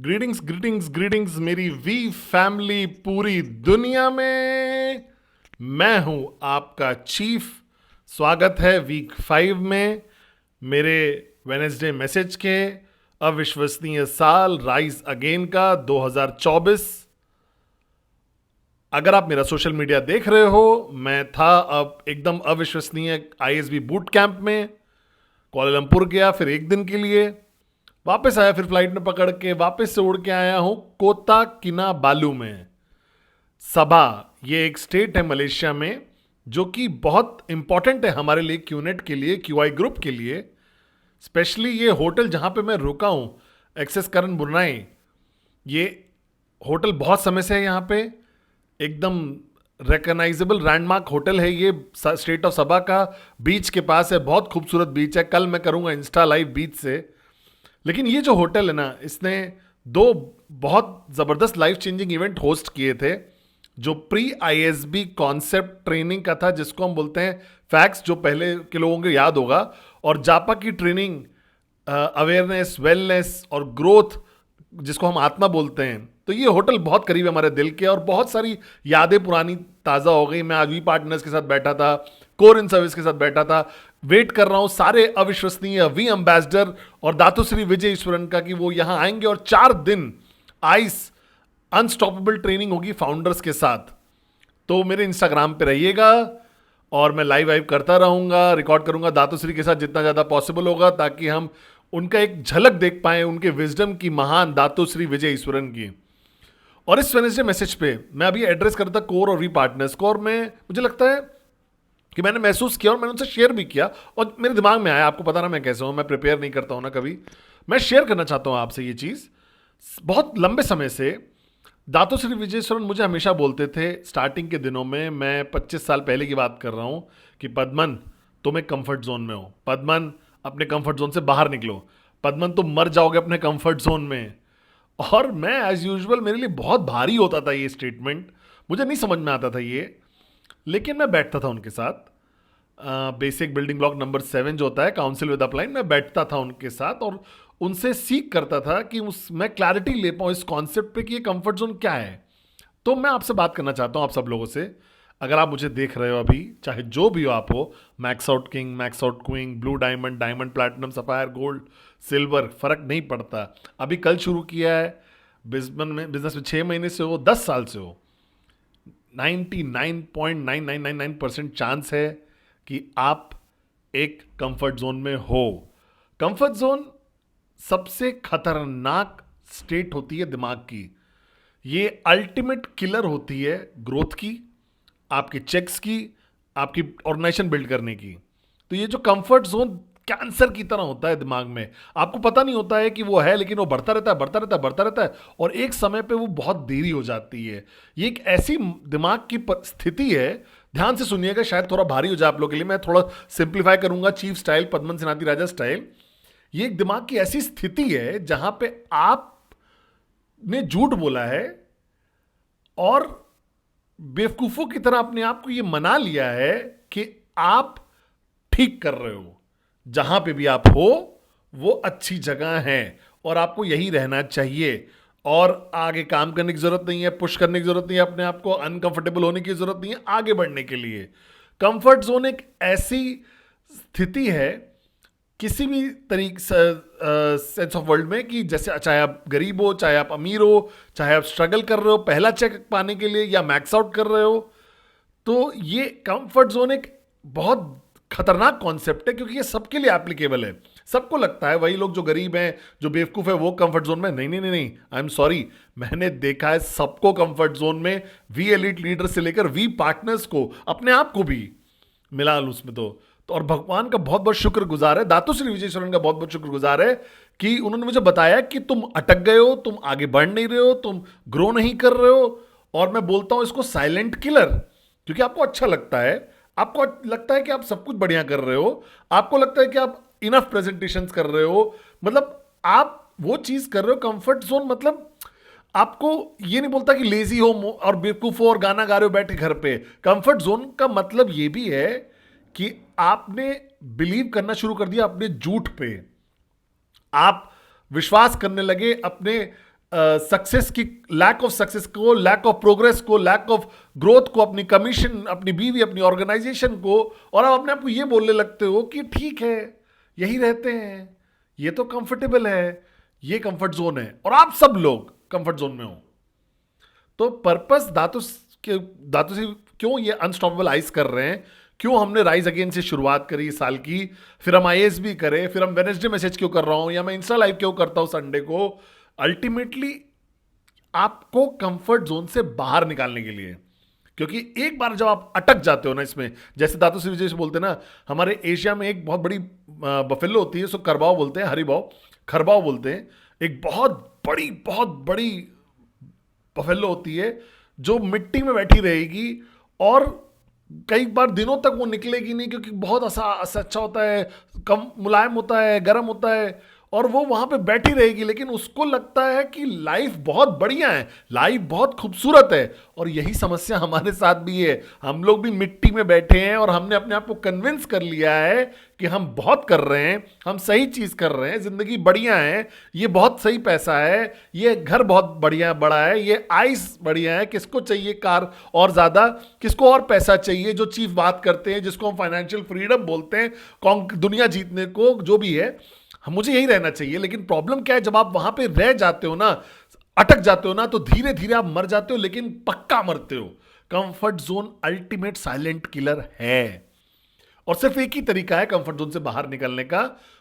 Greetings greetings greetings मेरी we family पूरी दुनिया में। मैं हूं आपका चीफ। स्वागत है वीक 5 में मेरे वेनेसडे मैसेज के अविश्वसनीय साल राइज अगेन का 2024। अगर आप मेरा सोशल मीडिया देख रहे हो, मैं था अब एकदम अविश्वसनीय आईएसबी बूट कैंप में। कोलालमपुर गया, फिर एक दिन के लिए वापस आया, फिर फ्लाइट में पकड़ के वापस से उड़ के आया हूं कोता किनाबालू में। सबा ये एक स्टेट है मलेशिया में जो कि बहुत इंपॉर्टेंट है हमारे लिए, क्यूनेट के लिए, क्यूआई ग्रुप के लिए। स्पेशली ये होटल जहां पे मैं रुका हूं, एक्सेस करन बुरनाई, ये होटल बहुत समय से है यहाँ पे। एकदम रिकॉग्नाइजेबल लैंडमार्क होटल है ये, स्टेट ऑफ सबा का, बीच के पास है, बहुत खूबसूरत बीच है। कल मैं करूंगा इंस्टा लाइव बीच से। लेकिन ये जो होटल है ना, इसने दो बहुत ज़बरदस्त लाइफ चेंजिंग इवेंट होस्ट किए थे, जो प्री आईएसबी कॉन्सेप्ट ट्रेनिंग का था, जिसको हम बोलते हैं फैक्स, जो पहले के लोगों को याद होगा, और जापा की ट्रेनिंग, अवेयरनेस, वेलनेस और ग्रोथ, जिसको हम आत्मा बोलते हैं। तो ये होटल बहुत करीब है हमारे दिल के, और बहुत सारी यादें पुरानी ताज़ा हो गई। मैं आज वी पार्टनर्स के साथ बैठा था, कोर इन सर्विस के साथ बैठा था, वेट कर रहा हूं सारे अविश्वसनीय वी एम्बेसडर और दातुश्री विजय ईश्वरन का, कि वो यहां आएंगे और 4 दिन आइस अनस्टॉपेबल ट्रेनिंग होगी फाउंडर्स के साथ। तो मेरे इंस्टाग्राम पे रहिएगा और मैं लाइव करता रहूंगा, रिकॉर्ड करूंगा दातुश्री के साथ जितना ज़्यादा पॉसिबल होगा, ताकि हम उनका एक झलक देख पाए, उनके विजडम की, महान दातुश्री विजय ईश्वरन की। और इस वेडनेसडे मैसेज पे मैं अभी एड्रेस करता कोर और वी पार्टनर्स को, और मुझे लगता है कि मैंने महसूस किया और मैंने उनसे शेयर भी किया, और मेरे दिमाग में आया। आपको पता ना मैं कैसे हूँ, मैं प्रिपेयर नहीं करता हूँ ना कभी। मैं शेयर करना चाहता हूँ आपसे ये चीज़। बहुत लंबे समय से दातुश्री विजयेश्वरन मुझे हमेशा बोलते थे, स्टार्टिंग के दिनों में, मैं 25 साल पहले की बात कर रहा हूँ, कि पद्मन तुम एक कंफर्ट जोन में हो, पद्मन अपने कंफर्ट जोन से बाहर निकलो, पद्मन तुम मर जाओगे अपने कंफर्ट जोन में। और मैं एज यूजुअल, मेरे लिए बहुत भारी होता था ये स्टेटमेंट, मुझे नहीं समझ में आता था ये। लेकिन मैं बैठता था उनके साथ, बेसिक बिल्डिंग ब्लॉक नंबर 7 जो होता है, काउंसिल विद अपलाइन, मैं बैठता था उनके साथ और उनसे सीख करता था कि मैं क्लैरिटी ले पाऊँ इस कॉन्सेप्ट पे कि ये कंफर्ट जोन क्या है। तो मैं आपसे बात करना चाहता हूँ, आप सब लोगों से। अगर आप मुझे देख रहे हो अभी, चाहे जो भी हो आप हो, max out king, max out queen, blue diamond, diamond platinum, sapphire, gold, silver, फर्क नहीं पड़ता। अभी कल शुरू किया है बिजनेस में 6 महीने से हो, 10 साल से हो, 99.9999% चांस है कि आप एक कंफर्ट जोन में हो। कंफर्ट जोन सबसे खतरनाक स्टेट होती है दिमाग की। ये अल्टीमेट किलर होती है ग्रोथ की, आपके चेक्स की, आपकी ऑर्गेनाइजेशन बिल्ड करने की। तो ये जो कंफर्ट जोन कैंसर की तरह होता है दिमाग में, आपको पता नहीं होता है कि वो है, लेकिन वो बढ़ता रहता है, बढ़ता रहता है, बढ़ता रहता है, और एक समय पे वो बहुत देरी हो जाती है। ये एक ऐसी दिमाग की स्थिति है, ध्यान से सुनिएगा, शायद थोड़ा भारी हो जाए आप लोगों के लिए, मैं थोड़ा सिंप्लीफाई करूंगा, चीफ स्टाइल, पद्मन सेनाती राजा स्टाइल। ये एक दिमाग की ऐसी स्थिति है जहां पे आपने झूठ बोला है और बेवकूफों की तरह अपने आप को ये मना लिया है कि आप ठीक कर रहे हो। जहां पे भी आप हो वो अच्छी जगह है और आपको यही रहना चाहिए, और आगे काम करने की जरूरत नहीं है, पुश करने की जरूरत नहीं है, अपने आप को अनकंफर्टेबल होने की जरूरत नहीं है आगे बढ़ने के लिए। कंफर्ट जोन एक ऐसी स्थिति है किसी भी तरीके सेंस ऑफ वर्ल्ड में, कि जैसे चाहे आप गरीब हो, चाहे आप अमीर हो, चाहे आप स्ट्रगल कर रहे हो पहला चेक पाने के लिए, या मैक्स आउट कर रहे हो, तो ये कंफर्ट जोन एक बहुत खतरनाक कॉन्सेप्ट है, क्योंकि ये सबके लिए एप्लीकेबल है। सबको लगता है वही लोग जो गरीब हैं, जो बेवकूफ है, वो कंफर्ट जोन में। नहीं नहीं नहीं नहीं, आई एम सॉरी, मैंने देखा है सबको कंफर्ट जोन में, वी एलिट लीडर से लेकर वी पार्टनर्स को, अपने आप को भी मिला उसमें। तो और भगवान का बहुत बहुत शुक्रगुजार है, दातुश्री विजयेश्वरन का बहुत बहुत शुक्रगुजार है, कि उन्होंने मुझे बताया कि तुम अटक गए हो, तुम आगे बढ़ नहीं रहे हो, तुम ग्रो नहीं कर रहे हो। और मैं बोलता हूं इसको साइलेंट किलर, क्योंकि आपको अच्छा लगता है, आपको लगता है कि आप सब कुछ बढ़िया कर रहे हो, आपको लगता है कि आप इनफ प्रेजेंटेशंस कर रहे हो, मतलब आप वो चीज कर रहे हो। कंफर्ट जोन मतलब आपको ये नहीं बोलता कि लेजी हो और बेवकूफ हो और गाना गा रहे हो बैठे घर पे। कंफर्ट जोन का मतलब ये भी है कि आपने बिलीव करना शुरू कर दिया अपने झूठ पे, आप विश्वास करने लगे अपने सक्सेस की, लैक ऑफ सक्सेस को, लैक ऑफ प्रोग्रेस को, लैक ऑफ ग्रोथ को, अपनी कमीशन, अपनी बीवी, अपनी ऑर्गेनाइजेशन को, और आप अपने आप को ये बोलने लगते हो कि ठीक है, यही रहते हैं, ये तो कंफर्टेबल है, ये कंफर्ट जोन है, और आप सब लोग कंफर्ट जोन में हो। तो पर्पस धातु से क्यों ये अनस्टॉपेबल आइस कर रहे हैं, क्यों हमने राइज अगेन से शुरुआत करी इस साल की, फिर हम आईएएस भी करें, फिर हम वेडनेसडे मैसेज क्यों कर रहा हूं, या मैं इंस्टा लाइव क्यों करता हूं संडे को, अल्टीमेटली आपको कंफर्ट जोन से बाहर निकालने के लिए। क्योंकि एक बार जब आप अटक जाते हो ना इसमें, जैसे धातु से विजय से बोलते हैं ना, हमारे एशिया में एक बहुत बड़ी बफेलो होती है, उसको करबाओ बोलते हैं, हरिबाओ, खरबाओ बोलते हैं। एक बहुत बड़ी बफेलो होती है जो मिट्टी में बैठी रहेगी, और कई बार दिनों तक वो निकलेगी नहीं, क्योंकि बहुत अच्छा होता है, कम मुलायम होता है, गर्म होता है, और वो वहां पे बैठी रहेगी। लेकिन उसको लगता है कि लाइफ बहुत बढ़िया है, लाइफ बहुत खूबसूरत है। और यही समस्या हमारे साथ भी है। हम लोग भी मिट्टी में बैठे हैं, और हमने अपने आप को कन्विंस कर लिया है कि हम बहुत कर रहे हैं, हम सही चीज कर रहे हैं, जिंदगी बढ़िया है, ये बहुत सही पैसा है, ये घर बहुत बढ़िया बड़ा है, ये आइस बढ़िया है, किसको चाहिए कार और ज्यादा, किसको और पैसा चाहिए, जो चीफ बात करते हैं, जिसको हम फाइनेंशियल फ्रीडम बोलते हैं, दुनिया जीतने को, जो भी है, मुझे यही रहना चाहिए। लेकिन प्रॉब्लम क्या है, जब आप वहां पे रह जाते हो ना, अटक जाते हो ना, तो धीरे धीरे आप मर जाते हो, लेकिन पक्का मरते हो। Comfort zone ultimate silent killer है, और सिर्फ एक ही तरीका है कंफर्ट जोन से बाहर निकलने का,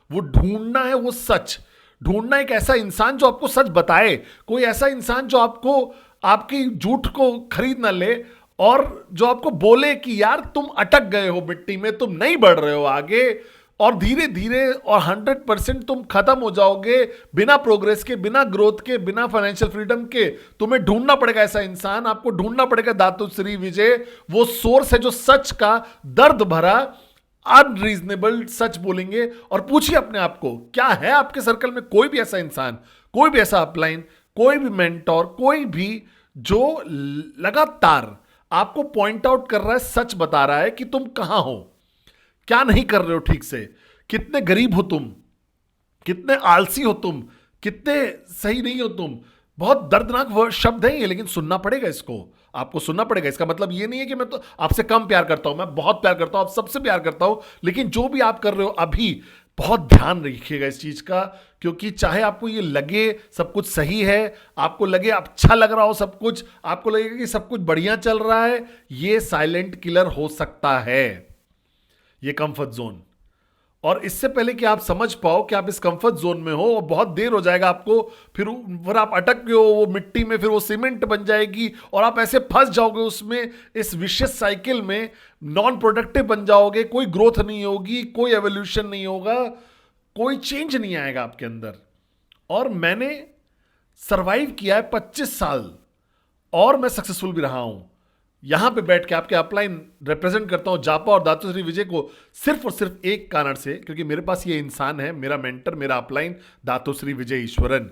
वो ढूंढना है, वो सच ढूंढना। एक ऐसा इंसान जो आपको सच बताए, कोई ऐसा इंसान जो आपको, आपकी झूठ को खरीद ना ले, और जो आपको बोले कि यार तुम अटक गए हो मिट्टी में, तुम नहीं बढ़ रहे हो आगे, और धीरे धीरे और 100% तुम खत्म हो जाओगे बिना प्रोग्रेस के, बिना ग्रोथ के, बिना फाइनेंशियल फ्रीडम के। तुम्हें ढूंढना पड़ेगा ऐसा इंसान, आपको ढूंढना पड़ेगा धातुश्री विजय, वो सोर्स है जो सच का, दर्द भरा, अनरीजनेबल सच बोलेंगे। और पूछिए अपने आप को, क्या है आपके सर्कल में कोई भी ऐसा इंसान, कोई भी ऐसा अपलाइन, कोई भी मेंटोर, कोई भी जो लगातार आपको पॉइंट आउट कर रहा है, सच बता रहा है कि तुम कहां हो, क्या नहीं कर रहे हो ठीक से, कितने गरीब हो तुम, कितने आलसी हो तुम, कितने सही नहीं हो तुम। बहुत दर्दनाक शब्द है ये, लेकिन सुनना पड़ेगा इसको, आपको सुनना पड़ेगा। इसका मतलब ये नहीं है कि मैं तो आपसे कम प्यार करता हूं, मैं बहुत प्यार करता हूं, आप सबसे प्यार करता हूं, लेकिन जो भी आप कर रहे हो अभी, बहुत ध्यान रखिएगा इस चीज का। क्योंकि चाहे आपको ये लगे सब कुछ सही है, आपको लगे अच्छा लग रहा हो सब कुछ, आपको लगेगा कि सब कुछ बढ़िया चल रहा है, ये साइलेंट किलर हो सकता है, ये कंफर्ट जोन। और इससे पहले कि आप समझ पाओ कि आप इस कंफर्ट जोन में हो, और बहुत देर हो जाएगा आपको, फिर आप अटक गए हो वो मिट्टी में, फिर वो सीमेंट बन जाएगी, और आप ऐसे फंस जाओगे उसमें, इस विशियस साइकिल में, नॉन प्रोडक्टिव बन जाओगे, कोई ग्रोथ नहीं होगी, कोई एवोल्यूशन नहीं होगा, कोई चेंज नहीं आएगा आपके अंदर। और मैंने सरवाइव किया है 25 साल, और मैं सक्सेसफुल भी रहा हूं। यहां पे बैठ के आपके अपलाइन रिप्रेजेंट करता हूं जापा और धातुश्री विजय को, सिर्फ और सिर्फ एक कारण से, क्योंकि मेरे पास ये इंसान है, मेरा मेंटर, मेरा अपलाइन धातुश्री विजय ईश्वरन।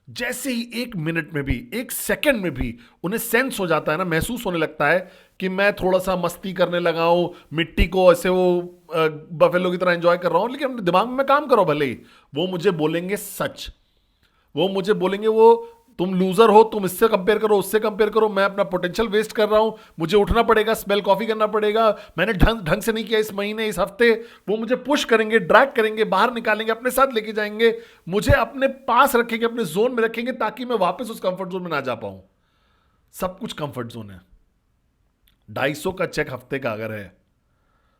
जैसे ही एक मिनट में भी, एक सेकंड में भी उन्हें सेंस हो जाता है ना, महसूस होने लगता है कि मैं थोड़ा सा मस्ती करने लगा हूं, मिट्टी को ऐसे वो बफेलो की तरह एंजॉय कर रहा हूं, लेकिन अपने दिमाग में मैं काम करो भले ही, वो मुझे बोलेंगे सच, वो मुझे बोलेंगे वो तुम लूजर हो, तुम इससे कंपेयर करो, उससे कंपेयर करो, मैं अपना पोटेंशियल वेस्ट कर रहा हूं, मुझे उठना पड़ेगा, स्पेल कॉफी करना पड़ेगा, मैंने ढंग से नहीं किया इस महीने, इस हफ्ते। वो मुझे पुश करेंगे, ड्रैग करेंगे, बाहर निकालेंगे, अपने साथ लेके जाएंगे, मुझे अपने पास रखेंगे, अपने जोन में रखेंगे, ताकि मैं वापस उस कंफर्ट जोन में ना जा पाऊं। सब कुछ कंफर्ट जोन है। $250 का चेक हफ्ते का अगर है,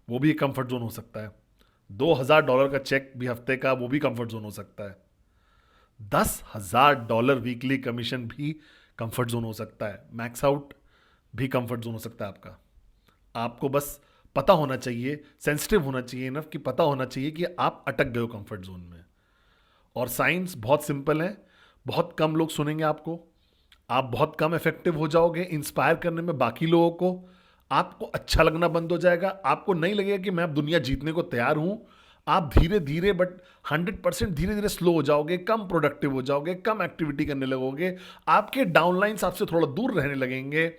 वो भी एक कंफर्ट जोन हो सकता है। $2000 का चेक भी हफ्ते का, वो भी कंफर्ट जोन हो सकता है। $10,000 वीकली कमीशन भी कंफर्ट जोन हो सकता है। मैक्स आउट भी कंफर्ट जोन हो सकता है आपका। आपको बस पता होना चाहिए, सेंसिटिव होना चाहिए इनफ, कि पता होना चाहिए कि आप अटक गए हो कंफर्ट जोन में। और साइंस बहुत सिंपल है, बहुत कम लोग सुनेंगे आपको, आप बहुत कम इफेक्टिव हो जाओगे इंस्पायर करने में बाकी लोगों को, आपको अच्छा लगना बंद हो जाएगा, आपको नहीं लगेगा कि मैं अब दुनिया जीतने को तैयार हूं। आप धीरे धीरे, बट 100% धीरे धीरे स्लो हो जाओगे, कम प्रोडक्टिव हो जाओगे, कम एक्टिविटी करने लगोगे, आपके डाउनलाइंस आपसे थोड़ा दूर रहने लगेंगे,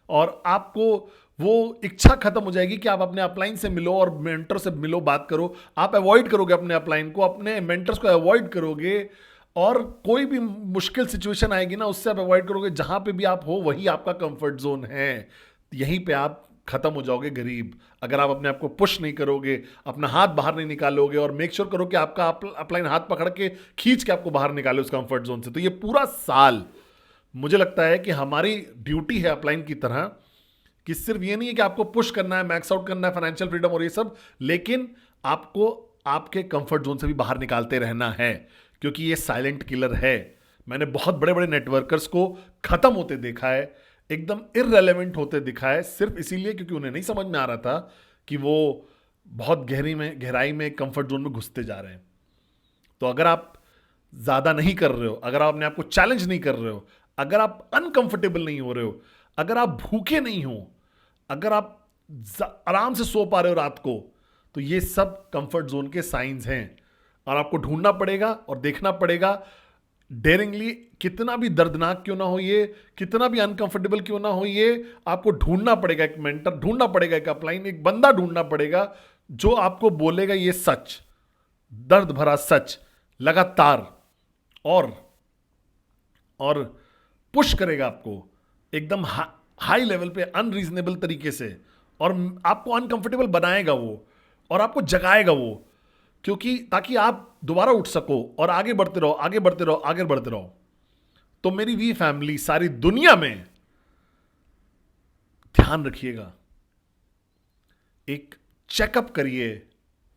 और आपको वो इच्छा खत्म हो जाएगी कि आप अपने अपलाइन से मिलो और मेंटर से मिलो, बात करो। आप अवॉइड करोगे अपने अपलाइन को, अपने मेंटर्स को अवॉइड करोगे, और कोई भी मुश्किल सिचुएशन आएगी ना, उससे आप अवॉइड करोगे। जहां पे भी आप हो वही आपका कंफर्ट जोन है, यहीं पे आप खत्म हो जाओगे गरीब। अगर आप अपने आप को पुश नहीं करोगे, अपना हाथ बाहर नहीं निकालोगे और मेक श्योर करो कि आपका अपलाइन हाथ पकड़ के खींच के आपको बाहर निकाले उस कंफर्ट जोन से, तो ये पूरा साल मुझे लगता है कि हमारी ड्यूटी है अपलाइन की तरह, कि सिर्फ ये नहीं है कि आपको पुश करना है, मैक्स आउट करना है, फाइनेंशियल फ्रीडम और ये सब, लेकिन आपको आपके कंफर्ट जोन से भी बाहर निकालते रहना है, क्योंकि ये साइलेंट किलर है। मैंने बहुत बड़े बड़े नेटवर्कर्स को खत्म होते देखा है, एकदम इररेलेवेंट होते दिखा है, सिर्फ इसीलिए क्योंकि उन्हें नहीं समझ में आ रहा था कि वो बहुत गहराई में कंफर्ट जोन में घुसते जा रहे हैं। तो अगर आप ज्यादा नहीं कर रहे हो, अगर आप अपने आप को चैलेंज नहीं कर रहे हो, अगर आप अनकंफर्टेबल नहीं हो रहे हो, अगर आप भूखे नहीं हो, अगर आप आराम से सो पा रहे हो रात को, तो ये सब कंफर्ट जोन के साइंस हैं। और आपको ढूंढना पड़ेगा और देखना पड़ेगा डेयरिंगली, कितना भी दर्दनाक क्यों ना हो ये, कितना भी अनकंफर्टेबल क्यों ना हो ये, आपको ढूंढना पड़ेगा, एक मेंटर ढूंढना पड़ेगा, एक अपलाइन, एक बंदा ढूंढना पड़ेगा जो आपको बोलेगा ये सच, दर्द भरा सच लगातार, और पुश करेगा आपको एकदम हाई लेवल पे, अनरीजनेबल तरीके से, और आपको अनकंफर्टेबल बनाएगा वो, और आपको जगाएगा वो, क्योंकि ताकि आप दोबारा उठ सको और आगे बढ़ते रहो, आगे बढ़ते रहो, आगे बढ़ते रहो। तो मेरी वी फैमिली, सारी दुनिया में ध्यान रखिएगा, एक चेकअप करिए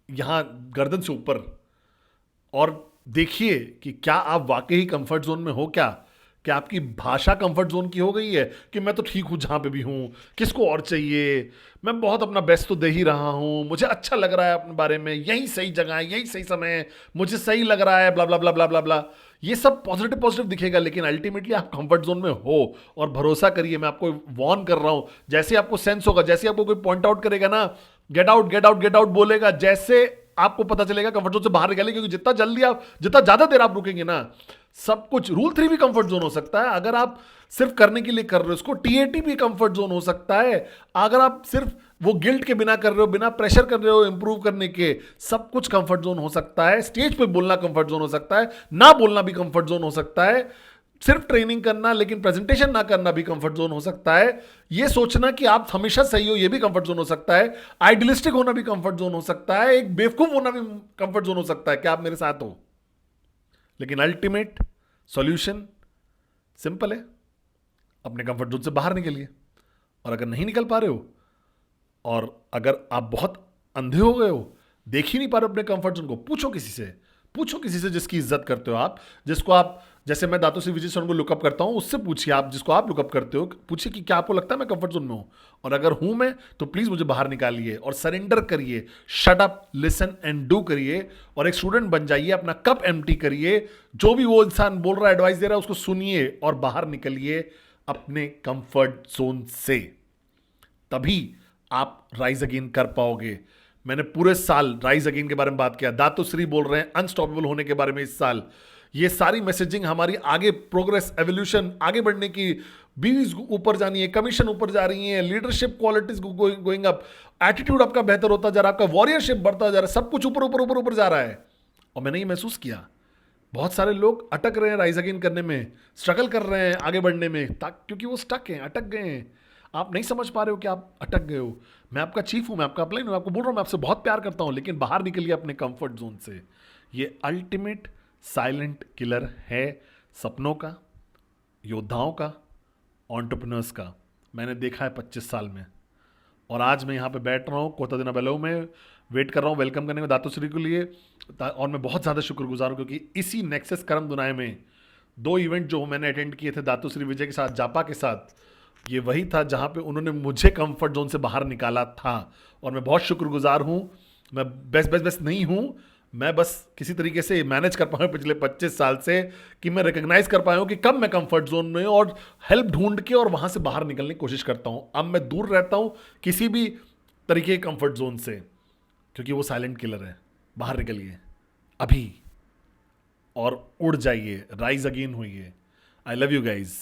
यहां गर्दन से ऊपर, और देखिए कि क्या आप वाकई कंफर्ट जोन में हो, क्या आपकी भाषा कंफर्ट जोन की हो गई है कि मैं तो ठीक हूं जहां पे भी हूं, किसको और चाहिए, मैं बहुत अपना बेस्ट तो दे ही रहा हूं, मुझे अच्छा लग रहा है अपने बारे में, यही सही जगह है, यही सही समय है, मुझे सही लग रहा है, ब्ला ब्ला ब्ला ब्ला ब्ला ब्ला। ये सब पॉजिटिव पॉजिटिव दिखेगा, लेकिन अल्टीमेटली आप कंफर्ट जोन में हो। और भरोसा करिए, मैं आपको वॉर्न कर रहा हूं, जैसे आपको सेंस होगा, जैसे आपको कोई पॉइंट आउट करेगा ना, get out get out get out बोलेगा, जैसे आपको पता चलेगा कंफर्ट जोन से बाहर निकाले, क्योंकि जितना जल्दी आप, जितना ज्यादा देर आप रुकेंगे ना, सब कुछ। रूल 3 भी कंफर्ट जोन हो सकता है अगर आप सिर्फ करने के लिए कर रहे हो इसको। टीएटी भी कंफर्ट जोन हो सकता है अगर आप सिर्फ वो गिल्ट के बिना कर रहे हो, बिना प्रेशर कर रहे हो इंप्रूव करने के। सब कुछ कंफर्ट जोन हो सकता है। स्टेज पे बोलना कंफर्ट जोन हो सकता है, ना बोलना भी कंफर्ट जोन हो सकता है, सिर्फ ट्रेनिंग करना लेकिन प्रेजेंटेशन ना करना भी कंफर्ट जोन हो सकता है, ये सोचना कि आप हमेशा सही हो ये भी कंफर्ट जोन हो सकता है, आइडियलिस्टिक होना भी कंफर्ट जोन हो सकता है, एक बेवकूफ होना भी कंफर्ट जोन हो सकता है कि आप मेरे साथ हो। लेकिन अल्टीमेट सॉल्यूशन सिंपल है, अपने कंफर्ट जोन से बाहर निकलिए। और अगर नहीं निकल पा रहे हो, और अगर आप बहुत अंधे हो गए हो, देख ही नहीं पा रहे हो अपने कंफर्ट जोन को, पूछो किसी से जिसकी इज्जत करते हो आप, जिसको आप, जैसे मैं दातों से विजय शरण को लुकअप करता हूं, उससे पूछिए, आप जिसको आप लुकअप करते हो, पूछिए कि क्या आपको लगता है मैं कंफर्ट जोन में हूं, और अगर हूं मैं तो प्लीज मुझे बाहर निकालिए। और सरेंडर करिए, shut up, listen and do करिए, और एक स्टूडेंट बन जाइए, अपना कप एम्प्टी करिए, जो भी वो इंसान बोल रहा है, एडवाइस दे रहा है, उसको सुनिए और बाहर निकलिए अपने कंफर्ट जोन से। तभी आप राइज अगेन कर पाओगे। मैंने पूरे साल राइज अगेन के बारे में बात किया, दातुश्री बोल रहे हैं अनस्टॉपेबल होने के बारे में इस साल। ये सारी मैसेजिंग हमारी आगे प्रोग्रेस, एवोल्यूशन, आगे बढ़ने की, बीवीज ऊपर जानी है, कमीशन ऊपर जा रही है, leadership qualities going up, attitude आपका बेहतर होता जा रहा है, आपका वॉरियरशिप बढ़ता जा रहा है, सब कुछ ऊपर ऊपर ऊपर ऊपर जा रहा है। और मैंने ये महसूस किया, बहुत सारे लोग अटक रहे हैं राइज अगेन करने में, स्ट्रगल कर रहे हैं आगे बढ़ने में, क्योंकि वो स्टक हैं, अटक गए हैं। आप नहीं समझ पा रहे हो कि आप अटक गए हो। मैं आपका चीफ हूं, मैं आपका अपलाइन हूं, आपको बोल रहा हूं मैं आपसे बहुत प्यार करता हूं, लेकिन बाहर निकलिए अपने कंफर्ट जोन से। ये अल्टीमेट साइलेंट किलर है सपनों का, योद्धाओं का, एंटरप्रेन्योर्स का। मैंने देखा है 25 साल में। और आज मैं यहाँ पे बैठ रहा हूँ कोता दिना बेलो में, वेट कर रहा हूँ वेलकम करने में दातुश्री के लिए। और मैं बहुत ज़्यादा शुक्रगुजार हूँ, क्योंकि इसी नेक्सस करम दुनाई में 2 इवेंट जो मैंने अटेंड किए थे दातुश्री विजय के साथ, जापा के साथ, ये वही था जहाँ पे उन्होंने मुझे कंफर्ट जोन से बाहर निकाला था। और मैं बहुत शुक्रगुजार हूँ। मैं बेस्ट नहीं हूँ, मैं बस किसी तरीके से मैनेज कर पाया हूँ पिछले 25 साल से, कि मैं रिकग्नाइज कर पाया हूँ कि कब मैं कंफर्ट जोन में हूँ, और हेल्प ढूंढ के और वहाँ से बाहर निकलने की कोशिश करता हूँ। अब मैं दूर रहता हूँ किसी भी तरीके के कंफर्ट जोन से, क्योंकि वो साइलेंट किलर है। बाहर निकलिए अभी और उड़ जाइए, राइज अगेन होइए। I love you guys.